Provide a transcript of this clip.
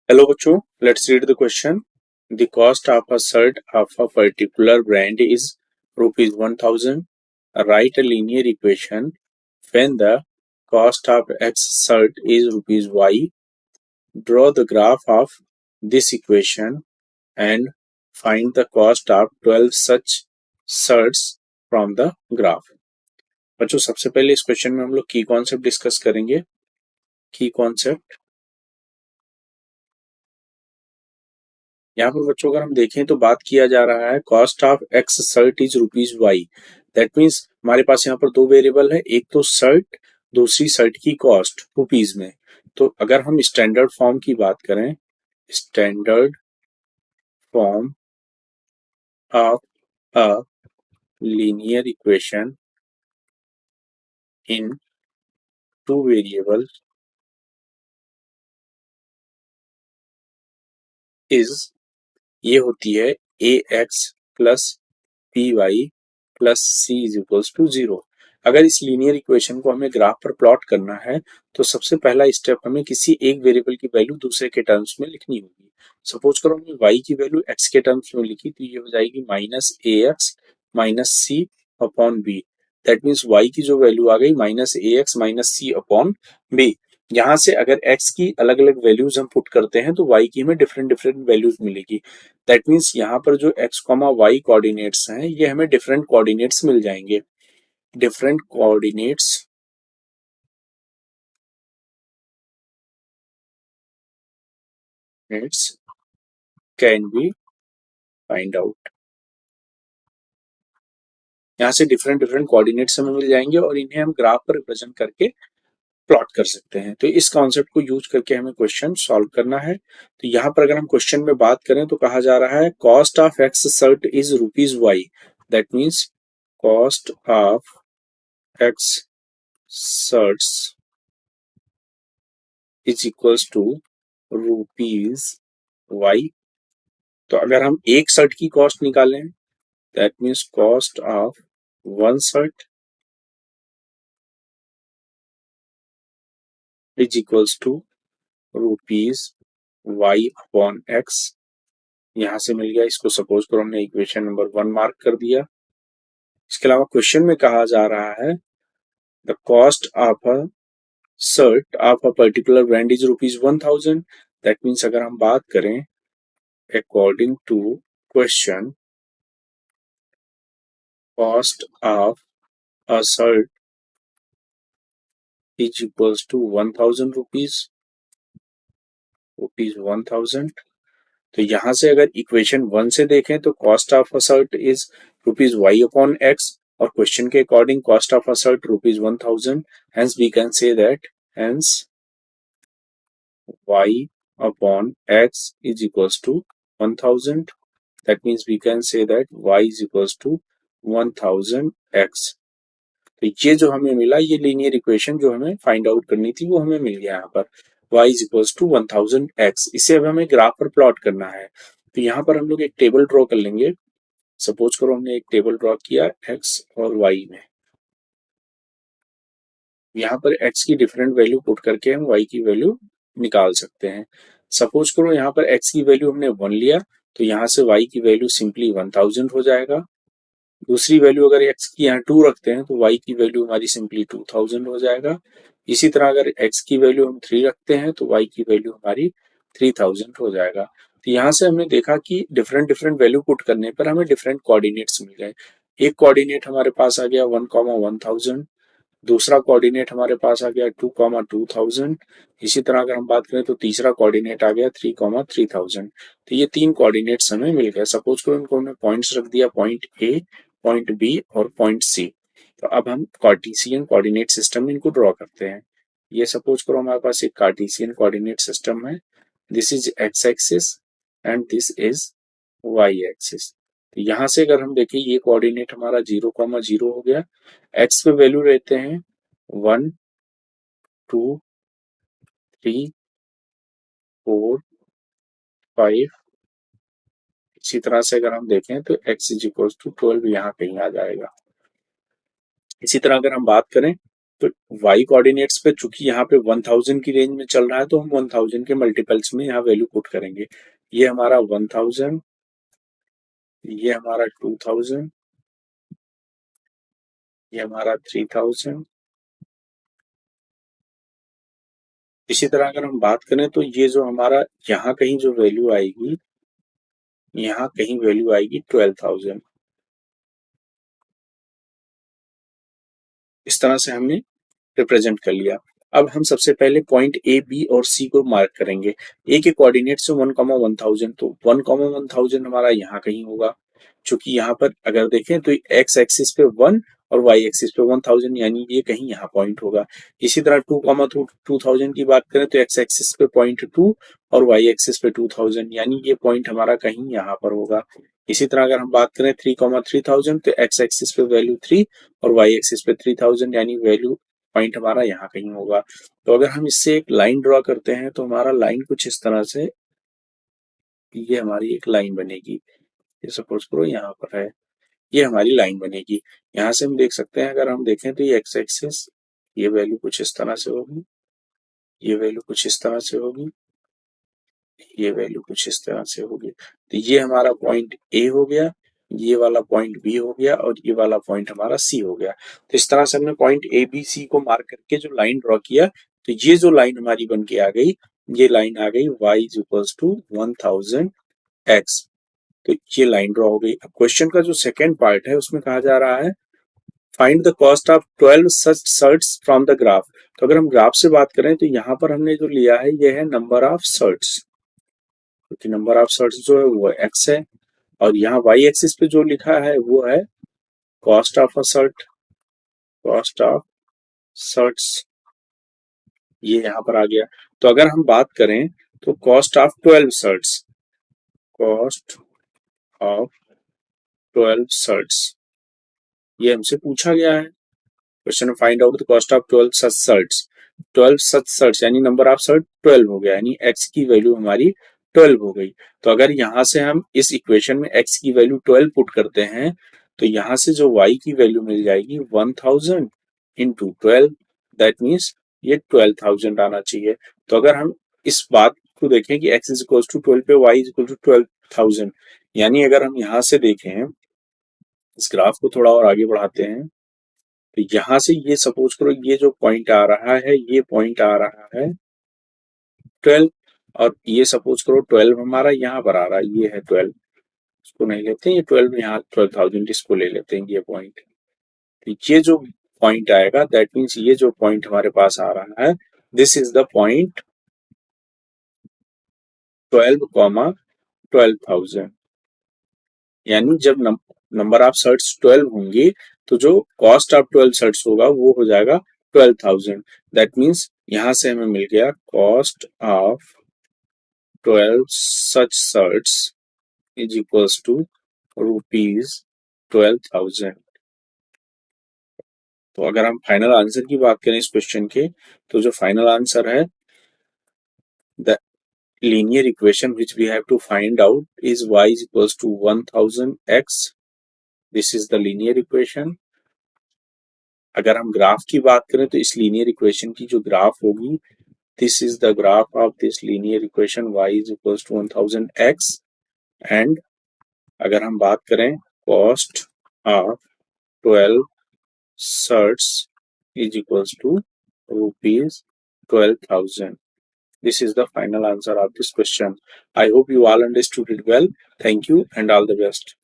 Hello बच्चों, let's read the question. The cost of a shirt of a particular brand is rupees 1000. Write a linear equation when the cost of X shirt is rupees Y. Draw the graph of this equation and find the cost of 12 such shirts from the graph. बच्चों सबसे पहले इस question में हम लोग की concept discuss करेंगे. की कॉन्सेप्ट यहाँ पर बच्चों अगर हम देखें तो बात किया जा रहा है cost of X shirt is rupees Y. That means हमारे पास यहाँ पर दो वेरिएबल है, एक तो शर्ट, दूसरी शर्ट की कॉस्ट रुपीज में. तो अगर हम स्टैंडर्ड फॉर्म की बात करें, standard form of a linear equation in two variable is, ये होती है A X plus P Y plus C is equals to 0. अगर इस लीनियर इक्वेशन को हमें ग्राफ पर प्लॉट करना है तो सबसे पहला स्टेप हमें किसी एक वेरिएबल की वैल्यू दूसरे के टर्म्स में लिखनी होगी. सपोज करो हमने y की वैल्यू x के टर्म्स में लिखी तो ये हो जाएगी minus A X minus C upon B. That means y की जो वैल्यू आ गई minus A X minus C upon B. यहाँ से अगर x की अलग अलग वैल्यूज हम पुट करते हैं तो y की हमें डिफरेंट डिफरेंट वैल्यूज मिलेगी. दैट मीन्स यहाँ पर जो x, y कोऑर्डिनेट्स हैं ये हमें डिफरेंट कोऑर्डिनेट्स मिल जाएंगे. Different coordinates can be find out. यहाँ से डिफरेंट डिफरेंट कोऑर्डिनेट्स हमें मिल जाएंगे और इन्हें हम ग्राफ पर रिप्रेजेंट करके प्लॉट कर सकते हैं. तो इस कॉन्सेप्ट को यूज करके हमें क्वेश्चन सॉल्व करना है. तो यहाँ पर अगर हम क्वेश्चन में बात करें तो कहा जा रहा है cost of X shirt is rupees Y. That means cost of X shirts is equals to rupees Y. तो अगर हम एक शर्ट की कॉस्ट निकालें, that means cost of one shirt is equals to rupees Y upon X. यहां से मिल गया, इसको सपोज करो हमने इक्वेशन नंबर 1 मार्क कर दिया. इसके अलावा क्वेश्चन में कहा जा रहा है the cost of a shirt of a particular brand is rupees 1000. That means अगर हम बात करें according to question, cost of a shirt is equals to 1000 rupees 1000. तो यहां से अगर इक्वेशन 1 से देखें तो cost of a shirt is rupees Y upon X और क्वेश्चन के according cost of a shirt rupees 1000. Hence we can say that hence y upon x is equals to 1000. That means we can say that y is equals to 1000x. तो ये जो हमें मिला, ये linear equation जो हमें find out करनी थी वो हमें मिल गया यहाँ पर. y is equals to 1000x. इसे अब हमें ग्राफ पर प्लॉट करना है. तो यहाँ पर हम लोग एक टेबल ड्रॉ कर लेंगे. सपोज करो हमने एक टेबल ड्रॉ किया x और y में. यहाँ पर x की डिफरेंट वैल्यू पुट करके हम y की वैल्यू निकाल सकते हैं. सपोज करो यहाँ पर x की वैल्यू हमने 1 लिया तो यहाँ से y की वैल्यू सिंपली 1000 हो जाएगा. दूसरी वैल्यू अगर x की यहाँ 2 रखते हैं तो y की वैल्यू हमारी सिंपली 2000 हो जाएगा. इसी तरह अगर x की वैल्यू हम 3 रखते हैं तो y की वैल्यू हमारी 3000 हो जाएगा. तो यहाँ से हमने देखा कि डिफरेंट डिफरेंट वैल्यू पुट करने पर हमें डिफरेंट कोऑर्डिनेट्स मिल गए. एक कोऑर्डिनेट हमारे पास आ गया 1,1000, दूसरा कोऑर्डिनेट हमारे पास आ गया 2,2000. इसी तरह अगर हम बात करें तो तीसरा कोऑर्डिनेट आ गया 3,3000. तो ये तीन कोऑर्डिनेट्स हमें मिल गए. सपोज करो इनको हमने पॉइंट्स रख दिया, पॉइंट ए, पॉइंट बी और पॉइंट सी. तो अब हम कार्टेशियन कोऑर्डिनेट सिस्टम में इनको ड्रॉ करते हैं. ये सपोज करो हमारे पास एक कार्टेशियन कोऑर्डिनेट सिस्टम है. This is X axis and this is Y axis. तो यहाँ से अगर हम देखें ये कोऑर्डिनेट हमारा 0,0 हो गया. एक्स पे वैल्यू रहते हैं 1, 2, 3, 4, 5. इसी तरह से अगर हम देखें तो x इज इक्वल टू 12 यहाँ कहीं आ जाएगा. इसी तरह अगर हम बात करें तो y कोऑर्डिनेट्स पे चूंकि यहाँ पे 1000 की रेंज में चल रहा है तो हम 1000 के मल्टीपल्स में यहाँ वैल्यू पुट करेंगे। ये हमारा 1000, ये हमारा 2000, ये हमारा 3000। इसी तरह अगर हम बात करें तो ये जो हमारा यहाँ कहीं जो वैल्यू आएगी, यहाँ कहीं वैल्यू आएगी 12000। इस तरह से हमने रिप्रेजेंट कर लिया। अब हम सबसे पहले पॉइंट ए, बी और सी को मार्क करेंगे। ए के कोऑर्डिनेट से 1,1000, तो 1,1000 हमारा यहाँ कहीं होगा। चूंकि यहाँ पर अगर देखें तो एक्स एक्सिस पे 1 और वाई एक्सिस पे 1000, यानी ये कहीं यहाँ पॉइंट होगा। इसी तरह 2,2000 की बात करें तो एक्स एक्सिस पे पॉइंट 2 और वाई एक्सिस पे 2000, यानी ये पॉइंट हमारा कहीं यहाँ पर होगा। इसी तरह अगर हम बात करें 3,3000 तो एक्स एक्सिस पे वैल्यू 3 और वाई एक्सिस पे 3000, यानी वैल्यू पॉइंट हमारा यहाँ कहीं होगा। तो अगर हम इससे एक लाइन ड्रॉ करते हैं तो हमारा लाइन कुछ इस तरह से, ये हमारी एक लाइन बनेगी। ये सपोज करो यहाँ पर है, ये हमारी लाइन बनेगी। यहाँ से हम देख सकते हैं, अगर हम देखें तो ये एक्स एक्सिस, ये वैल्यू कुछ इस तरह से होगी, ये वैल्यू कुछ इस तरह से होगी, ये वैल्यू कुछ इस तरह से होगी। तो ये हमारा पॉइंट ए हो गया, ये वाला पॉइंट बी हो गया और ये वाला पॉइंट हमारा सी हो गया। तो इस तरह से हमने पॉइंट ए बी सी को मार्क करके जो लाइन ड्रॉ किया, तो ये जो लाइन हमारी बन के आ गई, ये लाइन आ गई y is equals to 1000 x। तो ये लाइन ड्रॉ हो गई। अब क्वेश्चन का जो सेकेंड पार्ट है उसमें कहा जा रहा है find the cost of 12 such shirts from the graph. तो अगर हम ग्राफ से बात करें तो यहाँ पर हमने जो लिया है ये है नंबर ऑफ सर्ट्स, क्योंकि नंबर ऑफ सर्ट्स जो है वो x है, और यहाँ y एक्सिस पे जो लिखा है वो है cost of a shirt, cost of shirts, ये यहाँ पर आ गया। तो अगर हम बात करें तो cost of 12 shirts, cost of 12 shirts, ये हमसे पूछा गया है क्वेश्चन में। Find out the cost of 12 such shirts. 12 such shirts यानी नंबर ऑफ सर्ट 12 हो गया, यानी x की वैल्यू हमारी 12 हो गई। तो अगर यहाँ से हम इस इक्वेशन में x की वैल्यू 12 पुट करते हैं तो यहाँ से जो y की वैल्यू मिल जाएगी 1000 इंटू 12, दैट मीन्स ये 12,000 आना चाहिए। तो अगर हम इस बात को देखें कि x इज इक्वल टू 12 पे y इज इक्वल टू 12,000, यानी अगर हम यहाँ से देखें, इस ग्राफ को थोड़ा और आगे बढ़ाते हैं, तो यहां से ये सपोज करो ये जो पॉइंट आ रहा है, ये पॉइंट आ रहा है 12, और ये सपोज करो 12 हमारा यहाँ पर आ रहा है, ये है 12, इसको नहीं लेते हैं, ये 12 यहाँ 12,000 इसको ले लेते हैं ये पॉइंट। तो ये जो पॉइंट आएगा दैट मीन्स ये जो पॉइंट हमारे पास आ रहा है, दिस इज द पॉइंट 12,12,000, यानी जब नंबर ऑफ सर्ट्स 12 होंगे तो जो कॉस्ट ऑफ 12 सर्ट्स होगा वो हो जाएगा 12,000। दैट मीन्स यहां से हमें मिल गया cost of 12 such shirts is equals to rupees 12,000। तो अगर हम फाइनल आंसर की बात करें इस क्वेश्चन के, तो जो फाइनल आंसर है, the linear equation which we have to find out is y is equals to 1000x. This is the linear equation. अगर हम ग्राफ की बात करें तो इस लीनियर इक्वेशन की जो ग्राफ होगी, this is the graph of this linear equation y is equals to 1000x। And अगर हम बात करें cost of 12 shirts is equals to rupees 12,000। This is the final answer of this question. I hope you all understood it well. Thank you and all the best.